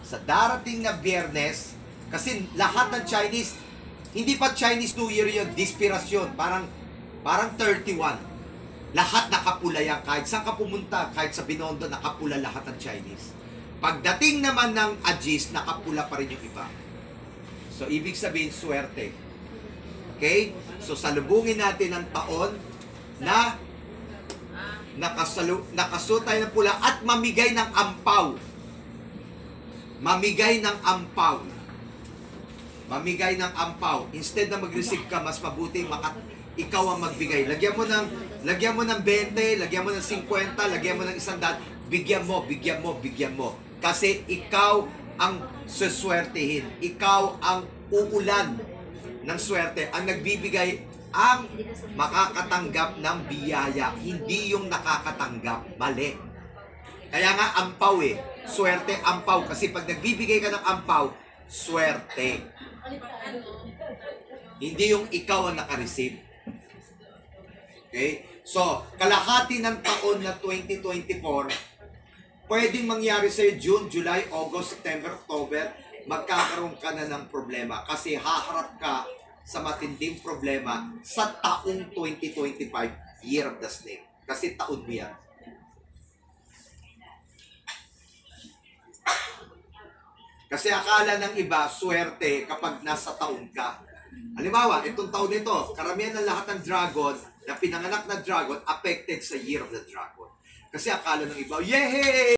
sa darating na Biyernes, kasi lahat ng Chinese, hindi pa Chinese New Year yun, dispirasyon, parang 31. Lahat nakapula yan, kahit saan ka pumunta, kahit sa Binondo, nakapula lahat ng Chinese. Pagdating naman ng Agis, nakapula pa rin yung iba. So, ibig sabihin, swerte. Okay? So, salubungin natin ang taon na nakasuot tayo ng pula at mamigay ng ampaw. Mamigay ng ampaw. Mamigay ng ampaw. Instead na mag-receive ka, mas mabuti ikaw ang magbigay. Lagyan mo ng 20, lagyan mo ng 50, lagyan mo ng 100, bigyan mo. Kasi ikaw ang suswertehin. Ikaw ang uulan ng swerte. Ang nagbibigay ang makakatanggap ng biyaya, hindi yung nakakatanggap. Mali. Kaya nga ampaw eh. Swerte, ampaw. Kasi pag nagbibigay ka ng ampaw, swerte. Hindi yung ikaw ang nakareceive. Okay? So, kalahati ng taon na 2024, pwedeng mangyari sa'yo June, July, August, September, October, magkakaroon ka na ng problema. Kasi haharap ka sa matinding problema sa taong 2025, Year of the Snake. Kasi taon mo yan. Kasi akala ng iba, swerte kapag nasa taon ka. Halimbawa, itong taon nito, karamihan ng lahat ng dragon, na pinanganak na dragon, affected sa Year of the Dragon. Kasi akala ng iba, yehey!